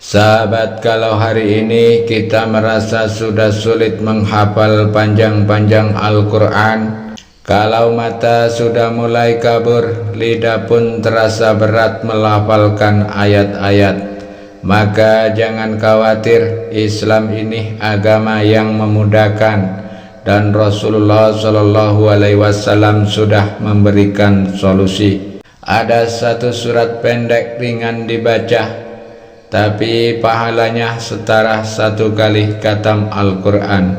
Sahabat, kalau hari ini kita merasa sudah sulit menghafal panjang-panjang Al-Quran, kalau mata sudah mulai kabur, lidah pun terasa berat melafalkan ayat-ayat, maka jangan khawatir. Islam ini agama yang memudahkan, dan Rasulullah SAW sudah memberikan solusi. Ada satu surat pendek ringan dibaca, tapi pahalanya setara satu kali khatam Al-Quran.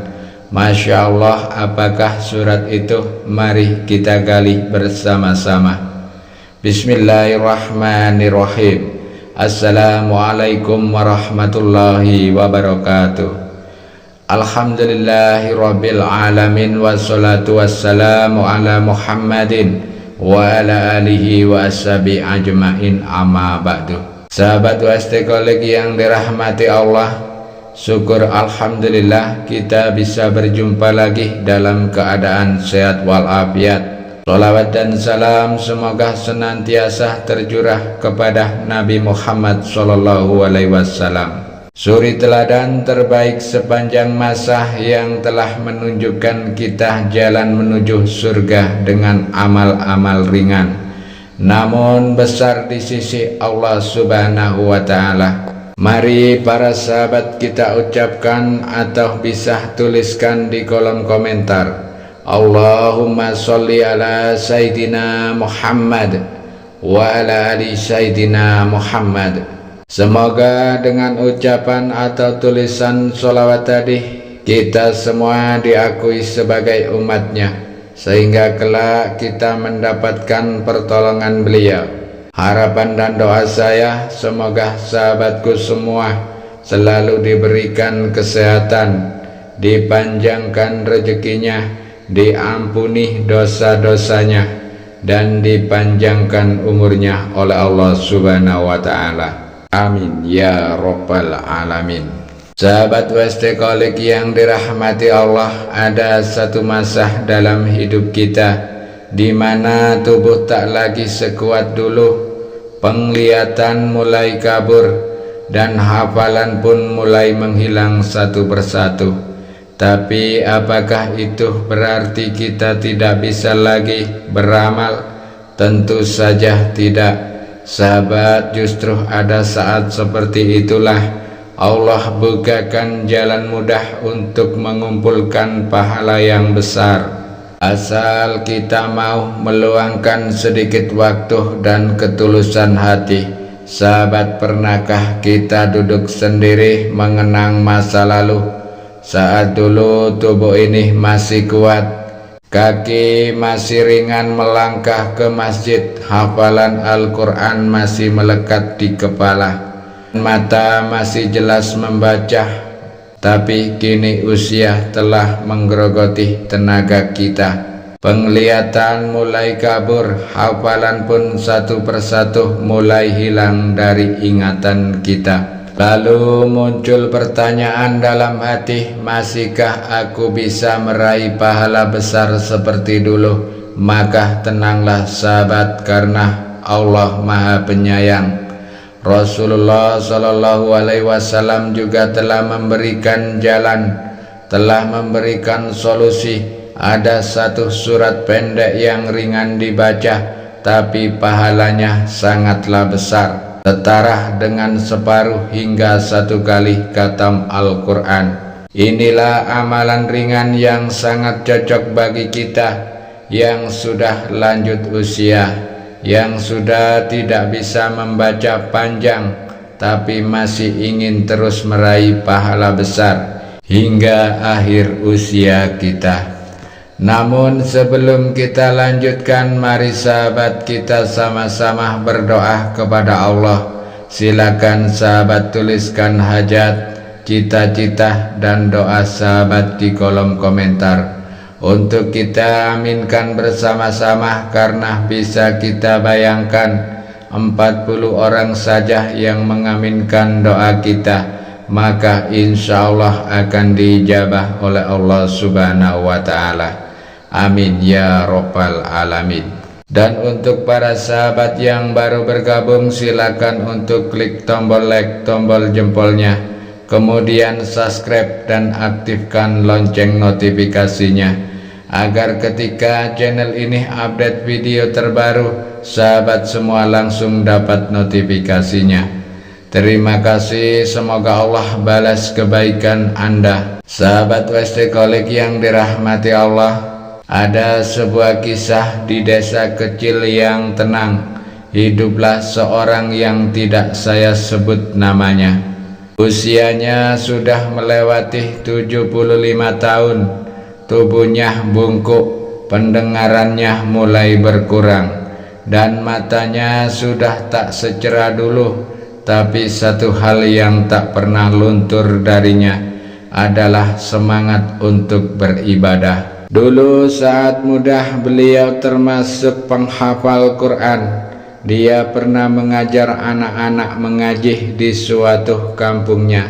Masya Allah, apakah surat itu? Mari kita gali bersama-sama. Bismillahirrahmanirrahim. Assalamualaikum warahmatullahi wabarakatuh. Alhamdulillahirabbil alamin, wassalatu wassalamu ala Muhammadin wa ala alihi wa ashabi ajmain, amma ba'du. Sahabat wastekolik yang dirahmati Allah, syukur alhamdulillah kita bisa berjumpa lagi dalam keadaan sehat walafiat. Sholawat dan salam semoga senantiasa tercurah kepada Nabi Muhammad SAW, suri teladan terbaik sepanjang masa yang telah menunjukkan kita jalan menuju surga dengan amal-amal ringan, namun besar di sisi Allah Subhanahu wa Ta'ala. Mari para sahabat kita ucapkan atau bisa tuliskan di kolom komentar, Allahumma sholli ala Sayyidina Muhammad wa ala ali Sayyidina Muhammad. Semoga dengan ucapan atau tulisan sholawat tadi, kita semua diakui sebagai umatnya, sehingga kelak kita mendapatkan pertolongan beliau. Harapan dan doa saya, semoga sahabatku semua selalu diberikan kesehatan, dipanjangkan rezekinya, diampuni dosa-dosanya, dan dipanjangkan umurnya oleh Allah Subhanahu wa Ta'ala. Amin ya Rabbal Alamin. Sahabat wastekolik yang dirahmati Allah, ada satu masa dalam hidup kita di mana tubuh tak lagi sekuat dulu, penglihatan mulai kabur, dan hafalan pun mulai menghilang satu persatu. Tapi apakah itu berarti kita tidak bisa lagi beramal? Tentu saja tidak. Sahabat, justru ada saat seperti itulah Allah bukakan jalan mudah untuk mengumpulkan pahala yang besar, asal kita mau meluangkan sedikit waktu dan ketulusan hati. Sahabat, pernahkah kita duduk sendiri mengenang masa lalu, saat dulu tubuh ini masih kuat, kaki masih ringan melangkah ke masjid, hafalan Al-Quran masih melekat di kepala, mata masih jelas membaca, tapi kini usia telah menggerogoti tenaga kita. Penglihatan mulai kabur, hafalan pun satu persatu mulai hilang dari ingatan kita. Lalu muncul pertanyaan dalam hati, masihkah aku bisa meraih pahala besar seperti dulu? Maka tenanglah sahabat, karena Allah Maha Penyayang. Rasulullah SAW juga telah memberikan jalan, telah memberikan solusi. Ada satu surat pendek yang ringan dibaca, tapi pahalanya sangatlah besar, setara dengan separuh hingga satu kali khatam Al-Quran. Inilah amalan ringan yang sangat cocok bagi kita yang sudah lanjut usia, yang sudah tidak bisa membaca panjang, tapi masih ingin terus meraih pahala besar hingga akhir usia kita. Namun sebelum kita lanjutkan, mari sahabat kita sama-sama berdoa kepada Allah. Silakan sahabat tuliskan hajat, cita-cita, dan doa sahabat di kolom komentar untuk kita aminkan bersama-sama, karena bisa kita bayangkan 40 orang saja yang mengaminkan doa kita, maka insya Allah akan diijabah oleh Allah Subhanahu wa Ta'ala. Amin ya Rabbal Alamin. Dan untuk para sahabat yang baru bergabung, silakan untuk klik tombol like, tombol jempolnya, kemudian subscribe dan aktifkan lonceng notifikasinya, agar ketika channel ini update video terbaru, sahabat semua langsung dapat notifikasinya. Terima kasih, semoga Allah balas kebaikan Anda. Sahabat WST Kolek yang dirahmati Allah, ada sebuah kisah di desa kecil yang tenang. Hiduplah seorang yang tidak saya sebut namanya. Usianya sudah melewati 75 tahun. Tubuhnya bungkuk, pendengarannya mulai berkurang, dan matanya sudah tak secerah dulu. Tapi satu hal yang tak pernah luntur darinya adalah semangat untuk beribadah. Dulu saat muda beliau termasuk penghafal Quran. Dia pernah mengajar anak-anak mengaji di suatu kampungnya.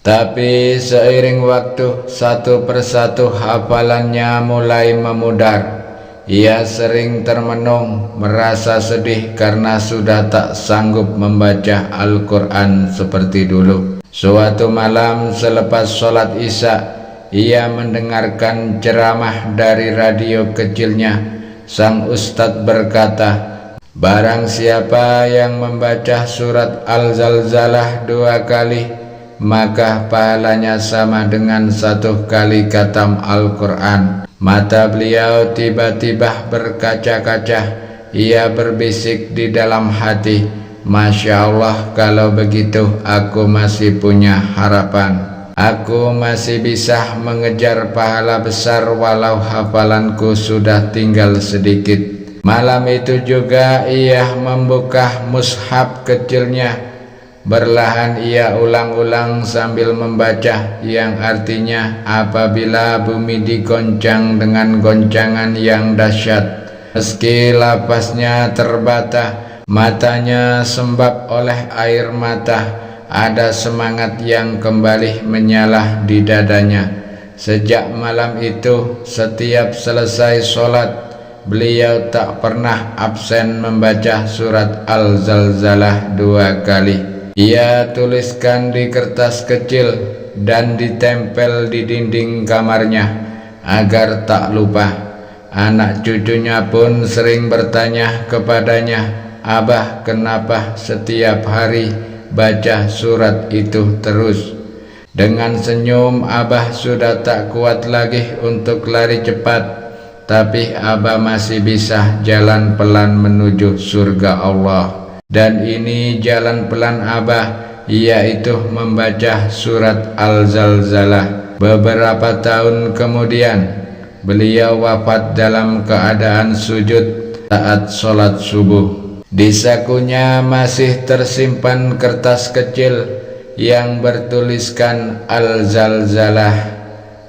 Tapi seiring waktu, satu persatu hafalannya mulai memudar. Ia sering termenung, merasa sedih karena sudah tak sanggup membaca Al-Quran seperti dulu. Suatu malam selepas sholat Isya, ia mendengarkan ceramah dari radio kecilnya. Sang ustadz berkata, barang siapa yang membaca surat Al-Zalzalah 2 kali, maka pahalanya sama dengan 1 kali khatam Al-Quran. Mata beliau tiba-tiba berkaca-kaca. Ia berbisik di dalam hati, Masya Allah, kalau begitu aku masih punya harapan. Aku masih bisa mengejar pahala besar walau hafalanku sudah tinggal sedikit. Malam itu juga ia membuka mushaf kecilnya. Berlahan ia ulang-ulang sambil membaca, yang artinya apabila bumi digoncang dengan goncangan yang dahsyat, meski lapasnya terbata, matanya sembab oleh air mata, ada semangat yang kembali menyala di dadanya. Sejak malam itu, setiap selesai sholat, beliau tak pernah absen membaca surat Al-Zalzalah 2 kali. Ia tuliskan di kertas kecil dan ditempel di dinding kamarnya agar tak lupa. Anak cucunya pun sering bertanya kepadanya, Abah, kenapa setiap hari baca surat itu terus? Dengan senyum, Abah sudah tak kuat lagi untuk lari cepat, tapi Abah masih bisa jalan pelan menuju surga Allah. Dan ini jalan pelan Abah, yaitu membaca surat Al-Zalzalah. Beberapa tahun kemudian, beliau wafat dalam keadaan sujud saat sholat subuh. Di sakunya masih tersimpan kertas kecil yang bertuliskan Al-Zalzalah.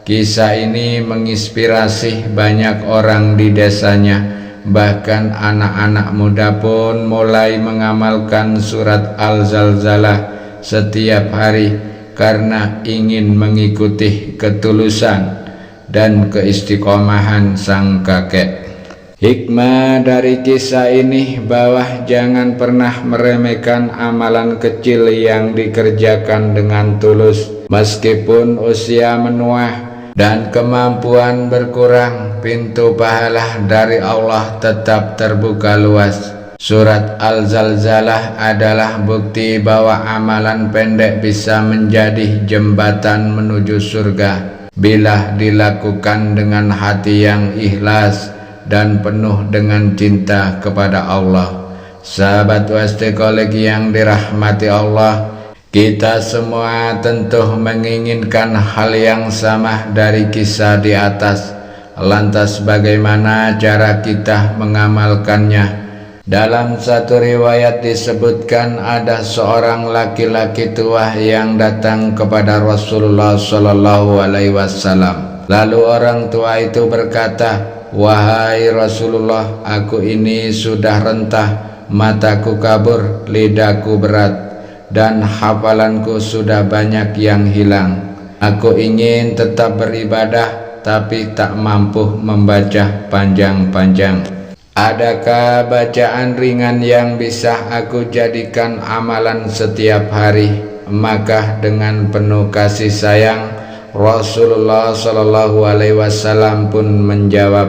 Kisah ini menginspirasi banyak orang di desanya. Bahkan anak-anak muda pun mulai mengamalkan surat Al-Zalzalah setiap hari karena ingin mengikuti ketulusan dan keistiqomahan sang kakek. Hikmah dari kisah ini bahwa jangan pernah meremehkan amalan kecil yang dikerjakan dengan tulus. Meskipun usia menua dan kemampuan berkurang, pintu pahala dari Allah tetap terbuka luas. Surat Al-Zalzalah adalah bukti bahwa amalan pendek bisa menjadi jembatan menuju surga bila dilakukan dengan hati yang ikhlas dan penuh dengan cinta kepada Allah. Sahabat WST Kolek yang dirahmati Allah, kita semua tentu menginginkan hal yang sama dari kisah di atas. Lantas bagaimana cara kita mengamalkannya? Dalam satu riwayat disebutkan ada seorang laki-laki tua yang datang kepada Rasulullah SAW. Lalu orang tua itu berkata, wahai Rasulullah, aku ini sudah rentah, mataku kabur, lidahku berat, dan hafalanku sudah banyak yang hilang. Aku ingin tetap beribadah, tapi tak mampu membaca panjang-panjang. Adakah bacaan ringan yang bisa aku jadikan amalan setiap hari? Maka dengan penuh kasih sayang Rasulullah Shallallahu Alaihi Wasallam pun menjawab,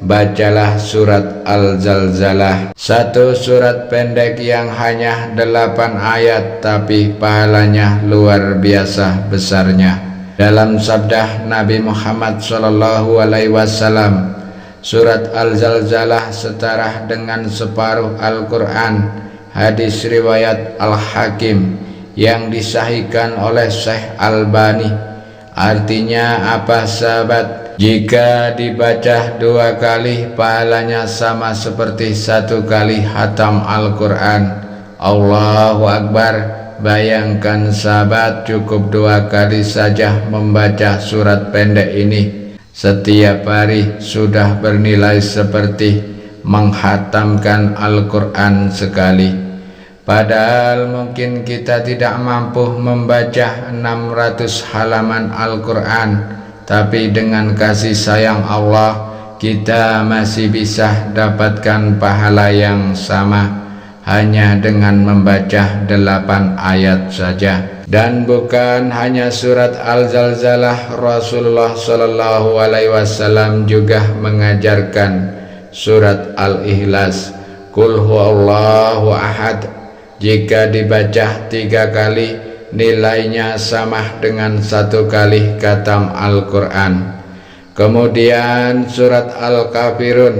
bacalah surat Al-Zalzalah, satu surat pendek yang hanya 8 ayat tapi pahalanya luar biasa besarnya. Dalam sabda Nabi Muhammad Shallallahu Alaihi Wasallam, surat Al-Zalzalah setara dengan separuh Al-Quran. Hadis riwayat Al-Hakim yang disahihkan oleh Syekh Albani. Artinya apa sahabat? Jika dibaca 2 kali pahalanya sama seperti 1 kali hatam Al-Quran. Allahu Akbar. Bayangkan sahabat, cukup 2 kali saja membaca surat pendek ini setiap hari sudah bernilai seperti menghatamkan Al-Quran sekali. Padahal mungkin kita tidak mampu membaca 600 halaman Al-Quran, tapi dengan kasih sayang Allah kita masih bisa dapatkan pahala yang sama hanya dengan membaca 8 ayat saja. Dan bukan hanya surat Al-Zalzalah, Rasulullah Shallallahu Alaihi Wasallam juga mengajarkan surat Al-Ikhlas, Qul huwallahu ahad. Jika dibaca 3 kali nilainya sama dengan 1 kali khatam Al-Quran. Kemudian surat Al-Kafirun,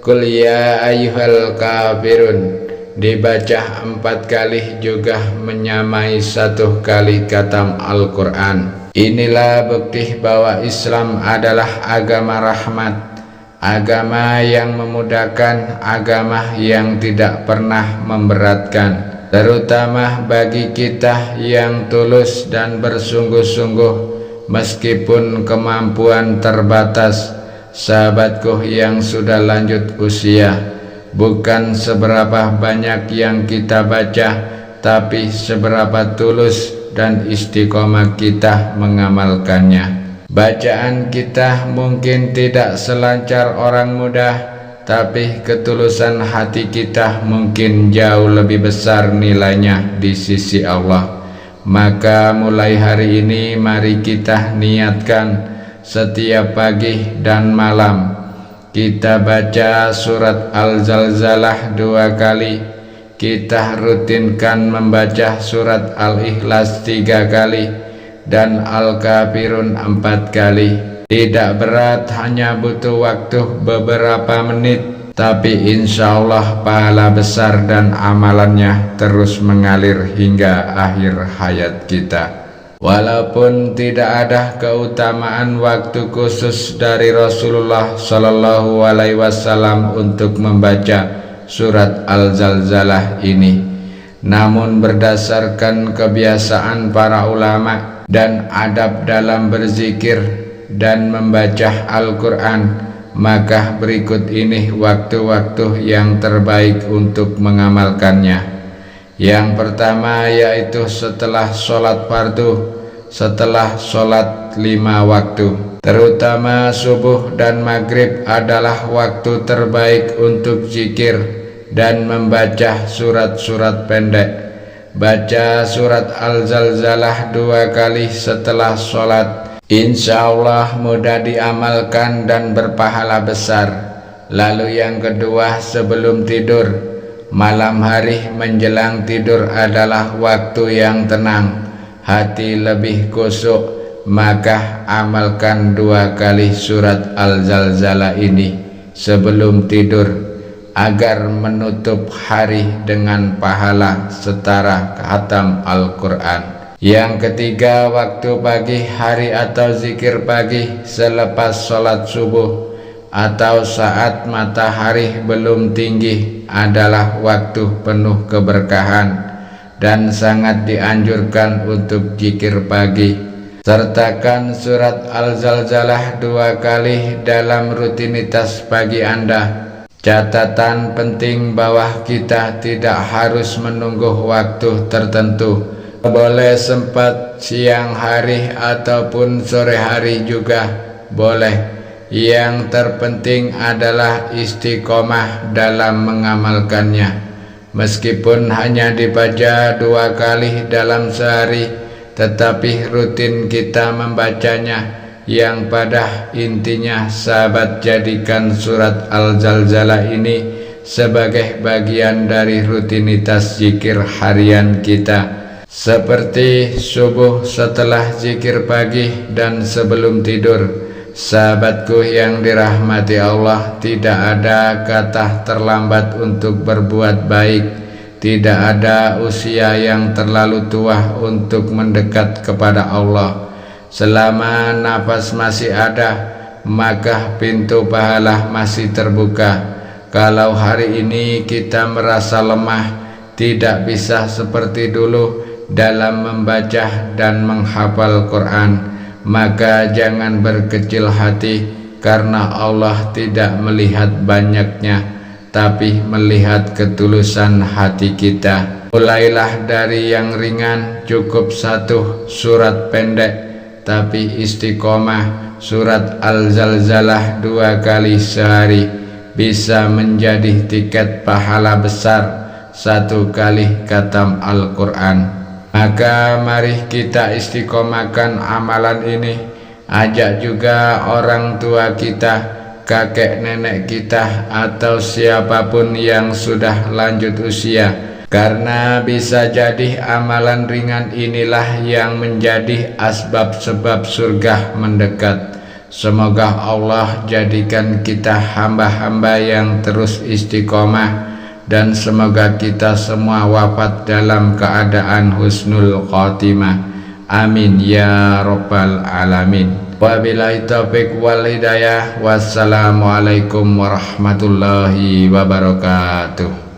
Qul ya ayyuhal kafirun, dibaca 4 kali juga menyamai 1 kali khatam Al-Quran. Inilah bukti bahwa Islam adalah agama rahmat, agama yang memudahkan, agama yang tidak pernah memberatkan, terutama bagi kita yang tulus dan bersungguh-sungguh meskipun kemampuan terbatas. Sahabatku yang sudah lanjut usia, bukan seberapa banyak yang kita baca, tapi seberapa tulus dan istiqomah kita mengamalkannya. Bacaan kita mungkin tidak selancar orang muda, tapi ketulusan hati kita mungkin jauh lebih besar nilainya di sisi Allah. Maka mulai hari ini mari kita niatkan setiap pagi dan malam kita baca surat Al-Zalzalah 2 kali. Kita rutinkan membaca surat Al-Ikhlas 3 kali dan Al-Kafirun 4 kali. Tidak berat, hanya butuh waktu beberapa menit, tapi insya Allah pahala besar dan amalannya terus mengalir hingga akhir hayat kita. Walaupun tidak ada keutamaan waktu khusus dari Rasulullah Shallallahu Alaihi Wasallam untuk membaca surat Al-Zalzalah ini, namun berdasarkan kebiasaan para ulama dan adab dalam berzikir dan membaca Al-Quran, maka berikut ini waktu-waktu yang terbaik untuk mengamalkannya. Yang pertama yaitu setelah sholat fardu, setelah sholat 5 waktu, terutama subuh dan maghrib adalah waktu terbaik untuk zikir dan membaca surat-surat pendek. Baca surat Al-Zalzalah 2 kali setelah sholat, insya Allah mudah diamalkan dan berpahala besar. Lalu yang kedua, sebelum tidur. Malam hari menjelang tidur adalah waktu yang tenang, hati lebih khusyuk, maka amalkan 2 kali surat Al-Zalzalah ini sebelum tidur agar menutup hari dengan pahala setara khatam Al-Quran. Yang ketiga, waktu pagi hari atau zikir pagi selepas sholat subuh atau saat matahari belum tinggi adalah waktu penuh keberkahan dan sangat dianjurkan untuk zikir pagi. Sertakan surat Al-Zalzalah 2 kali dalam rutinitas pagi Anda. Catatan penting bahwa kita tidak harus menunggu waktu tertentu. Boleh sempat siang hari ataupun sore hari juga boleh. Yang terpenting adalah istiqomah dalam mengamalkannya. Meskipun hanya dibaca 2 kali dalam sehari, tetapi rutin kita membacanya, yang pada intinya sahabat jadikan surat Al-Zalzalah ini sebagai bagian dari rutinitas zikir harian kita, seperti subuh, setelah zikir pagi, dan sebelum tidur. Sahabatku yang dirahmati Allah, tidak ada kata terlambat untuk berbuat baik. Tidak ada usia yang terlalu tua untuk mendekat kepada Allah. Selama nafas masih ada, maka pintu pahala masih terbuka. Kalau hari ini kita merasa lemah, tidak bisa seperti dulu dalam membaca dan menghafal Quran, maka jangan berkecil hati, karena Allah tidak melihat banyaknya, tapi melihat ketulusan hati kita. Mulailah dari yang ringan, cukup 1 surat pendek, tapi istiqomah. Surat Al-Zalzalah 2 kali sehari bisa menjadi tiket pahala besar 1 kali khatam Al-Quran. Maka mari kita istiqomahkan amalan ini. Ajak juga orang tua kita, kakek nenek kita, atau siapapun yang sudah lanjut usia, karena bisa jadi amalan ringan inilah yang menjadi asbab sebab surga mendekat. Semoga Allah jadikan kita hamba-hamba yang terus istiqomah, dan semoga kita semua wafat dalam keadaan husnul khotimah. Amin ya rabbal alamin. Wabillahi taufiq wal hidayah. Wassalamualaikum warahmatullahi wabarakatuh.